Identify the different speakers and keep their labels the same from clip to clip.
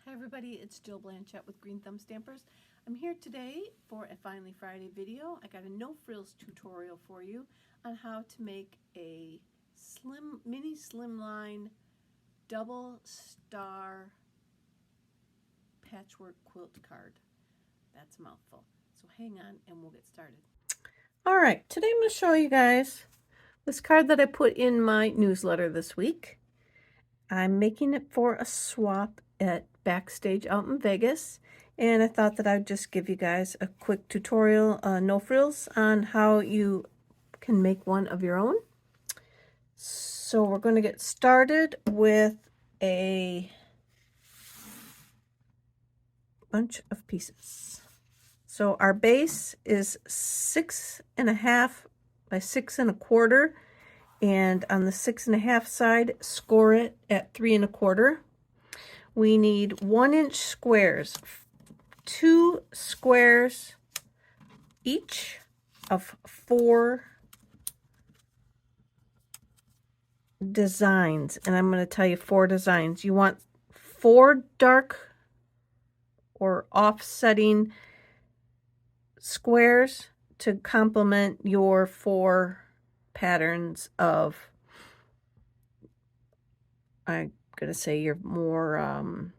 Speaker 1: Hi everybody, it's Jill Blanchett with Green Thumb Stampers. I'm here today for a Finally Friday video. I got a no frills tutorial for you on how to make a mini slimline double star patchwork quilt card. That's a mouthful. So hang on and we'll get started. Alright, today I'm going to show you guys this card that I put in my newsletter this week. I'm making it for a swap at Backstage out in Vegas, and I thought that I'd just give you guys a quick tutorial, no frills, on how you can make one of your own. So we're going to get started with a bunch of pieces. So our base is 6.5 by 6 1/4, and on the 6 1/2 side, score it at 3 1/4. We need 1-inch squares, 2 squares each of 4 designs. And I'm going to tell you 4 designs. You want 4 dark or offsetting squares to complement your 4 patterns of, I'm going to say, your more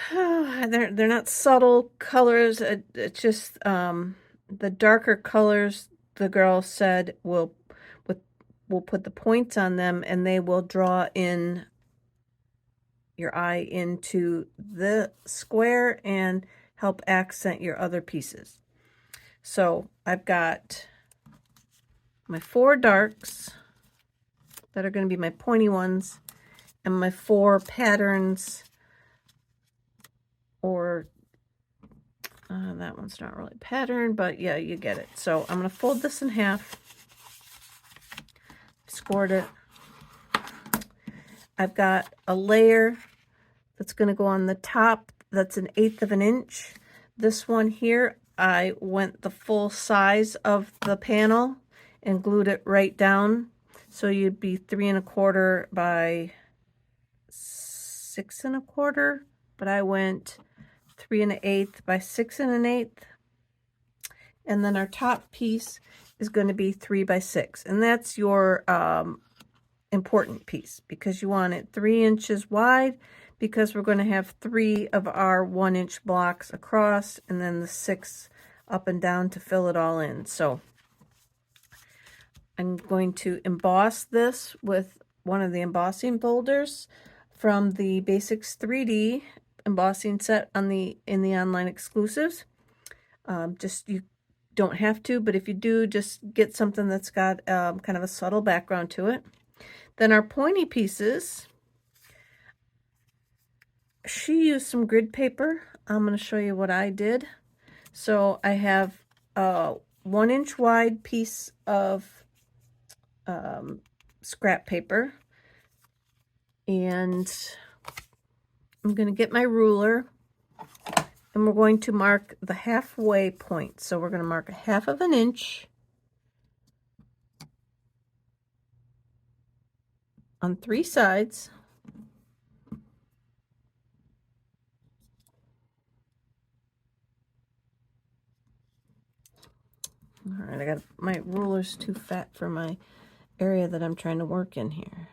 Speaker 1: they're not subtle colors. It's just the darker colors, the girl said, we'll put the points on them and they will draw in your eye into the square and help accent your other pieces. So I've got my 4 darks that are going to be my pointy ones, and my 4 patterns, or that one's not really pattern, but yeah, you get it. So I'm going to fold this in half, scored it. I've got a layer that's going to go on the top that's 1/8 of an inch. This one here, I went the full size of the panel and glued it right down. So you'd be 3 1/4 by 6 1/4, but I went 3 1/8 by 6 1/8. And then our top piece is going to be 3 by 6. And that's your important piece, because you want it 3 inches wide, because we're going to have 3 of our 1-inch blocks across and then the 6 up and down to fill it all in. So I'm going to emboss this with one of the embossing folders from the Basics 3D embossing set on in the online exclusives. Just, you don't have to, but if you do, just get something that's got kind of a subtle background to it. Then our pointy pieces, she used some grid paper. I'm going to show you what I did. So I have a 1-inch wide piece of scrap paper, and I'm going to get my ruler, and we're going to mark the halfway point. So we're going to mark 1/2 of an inch on 3 sides. All right, I got my ruler's too fat for my area that I'm trying to work in here.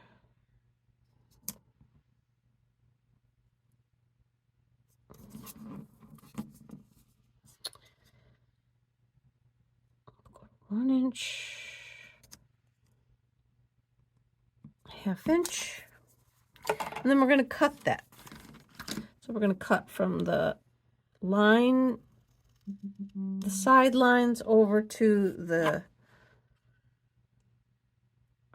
Speaker 1: One inch, 1/2 inch, and then we're going to cut that. So we're going to cut from the line, the side lines, over to the,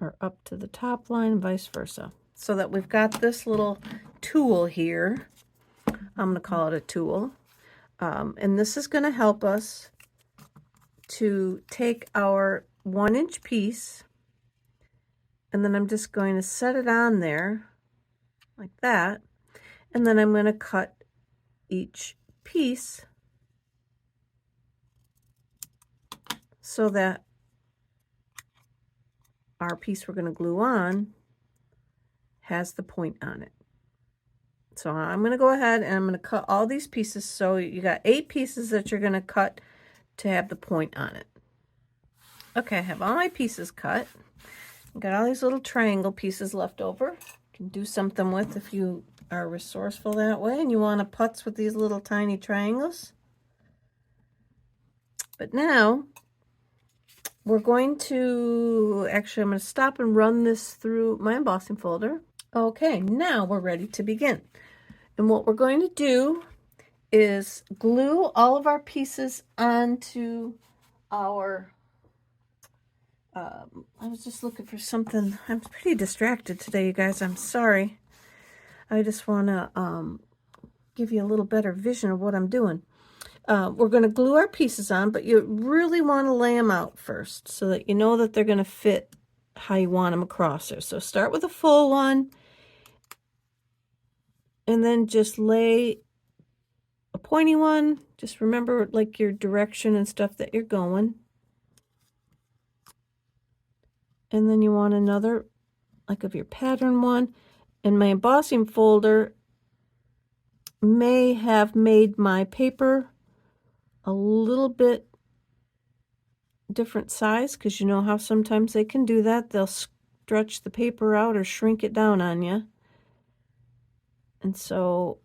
Speaker 1: or up to the top line, vice versa, so that we've got this little tool here. I'm going to call it a tool, and this is going to help us to take our 1-inch piece, and then I'm just going to set it on there like that, and then I'm going to cut each piece so that our piece we're going to glue on has the point on it. So I'm going to go ahead and I'm going to cut all these pieces. So you got 8 pieces that you're going to cut to have the point on it. Okay, I have all my pieces cut. I got all these little triangle pieces left over. You can do something with if you are resourceful that way and you want to putz with these little tiny triangles. But now we're going to, actually I'm going to stop and run this through my embossing folder. Okay, now we're ready to begin. And what we're going to do is glue all of our pieces onto our, I was just looking for something. I'm pretty distracted today, you guys. I'm sorry. I just want to give you a little better vision of what I'm doing. We're going to glue our pieces on, but you really want to lay them out first so that you know that they're going to fit how you want them across there. So start with a full one and then just lay a pointy one. Just remember like your direction and stuff that you're going. And then you want another like of your pattern one. And my embossing folder may have made my paper a little bit different size, because you know how sometimes they can do that. They'll stretch the paper out or shrink it down on you. And so,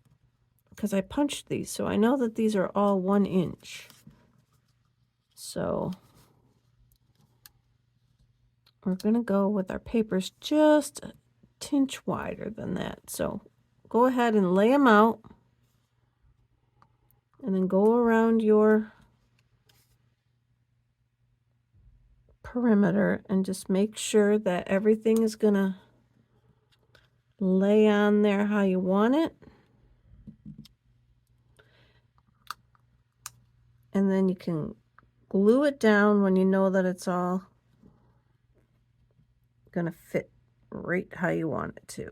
Speaker 1: because I punched these, so I know that these are all 1 inch. So we're going to go with our papers just a tinch wider than that. So go ahead and lay them out and then go around your perimeter and just make sure that everything is going to lay on there how you want it. And then you can glue it down when you know that it's all going to fit right how you want it to.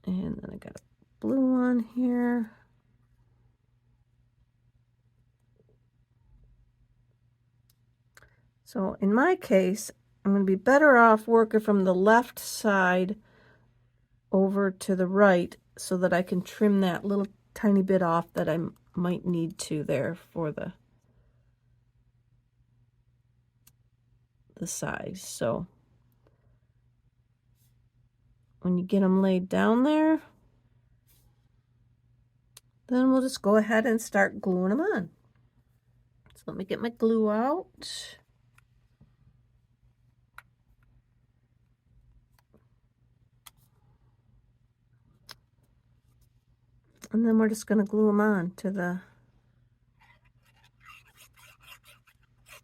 Speaker 1: And then I got a blue one here. So in my case, I'm going to be better off working from the left side over to the right so that I can trim that little tiny bit off that I might need to there for the size. So when you get them laid down there, then we'll just go ahead and start gluing them on. So let me get my glue out. And then we're just going to glue them on to the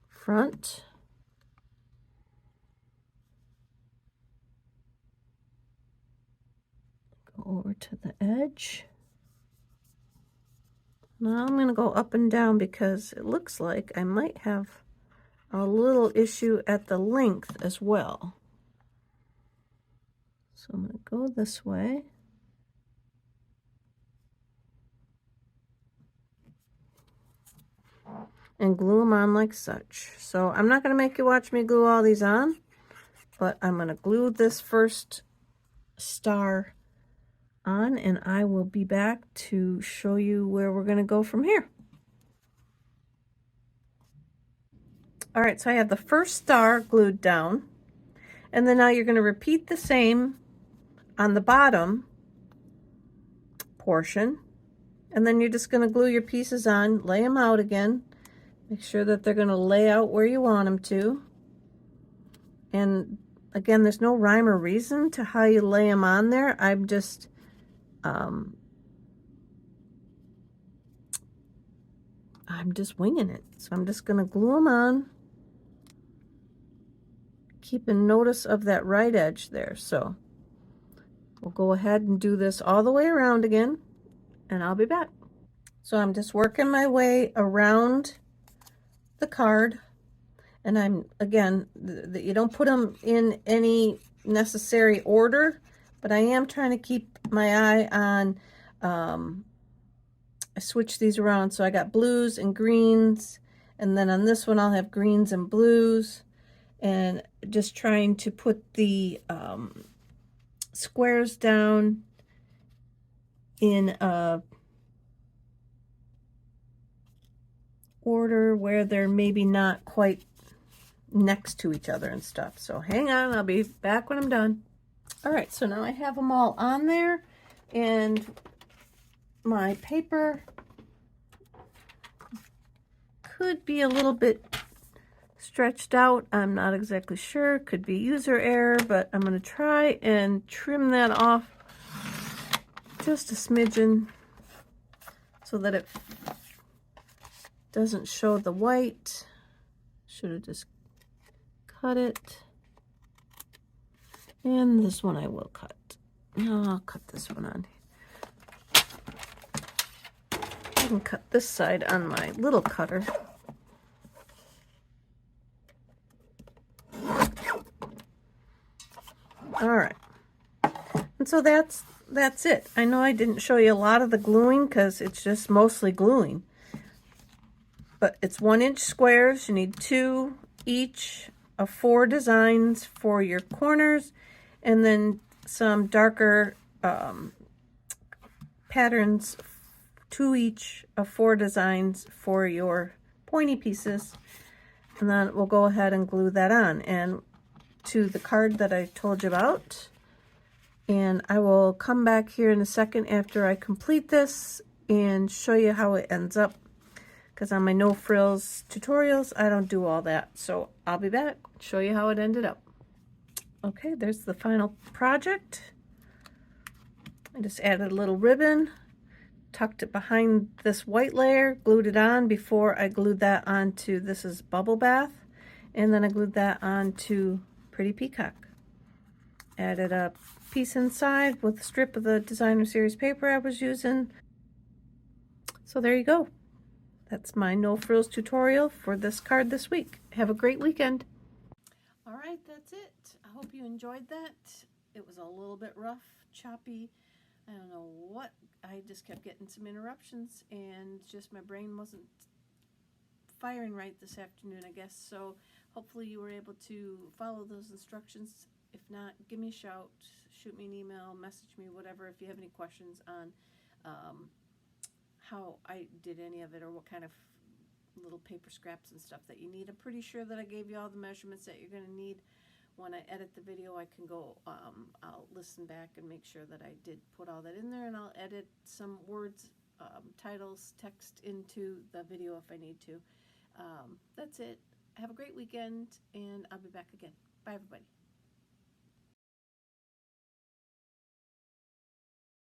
Speaker 1: front. Go over to the edge. Now I'm going to go up and down because it looks like I might have a little issue at the length as well. So I'm going to go this way. And glue them on like such. So I'm not going to make you watch me glue all these on, but I'm going to glue this first star on and I will be back to show you where we're going to go from here. All right, so I have the first star glued down, and then now you're going to repeat the same on the bottom portion, and then you're just going to glue your pieces on, lay them out again, make sure that they're going to lay out where you want them to. And again, there's no rhyme or reason to how you lay them on there. I'm just winging it. So I'm just going to glue them on, keeping notice of that right edge there. So we'll go ahead and do this all the way around again, and I'll be back. So I'm just working my way around the card, and I'm, again, you don't put them in any necessary order, but I am trying to keep my eye on, I switch these around. So I got blues and greens, and then on this one I'll have greens and blues, and just trying to put the squares down in a order where they're maybe not quite next to each other and stuff. So hang on, I'll be back when I'm done. All right, so now I have them all on there, and my paper could be a little bit stretched out. I'm not exactly sure. Could be user error, but I'm going to try and trim that off just a smidgen so that it doesn't show the white. Should have just cut it. And this one I will cut. No, I'll cut this one on. I can cut this side on my little cutter. All right. And so that's it. I know I didn't show you a lot of the gluing because it's just mostly gluing. But it's 1-inch squares. You need 2 each of 4 designs for your corners, and then some darker patterns, 2 each of 4 designs for your pointy pieces. And then we'll go ahead and glue that on and to the card that I told you about. And I will come back here in a second after I complete this and show you how it ends up. Because on my no frills tutorials, I don't do all that. So I'll be back, show you how it ended up. Okay, there's the final project. I just added a little ribbon, tucked it behind this white layer, glued it on before I glued that onto, this is Bubble Bath, and then I glued that onto Pretty Peacock. Added a piece inside with a strip of the designer series paper I was using. So there you go. That's my no frills tutorial for this card this week. Have a great weekend. All right, that's it. I hope you enjoyed that. It was a little bit rough, choppy. I don't know what. I just kept getting some interruptions, and just my brain wasn't firing right this afternoon, I guess. So hopefully you were able to follow those instructions. If not, give me a shout, shoot me an email, message me, whatever, if you have any questions on how I did any of it or what kind of little paper scraps and stuff that you need. I'm pretty sure that I gave you all the measurements that you're going to need. When I edit the video, I can go, I'll listen back and make sure that I did put all that in there, and I'll edit some words, titles, text into the video if I need to. That's it. Have a great weekend, and I'll be back again. Bye, everybody.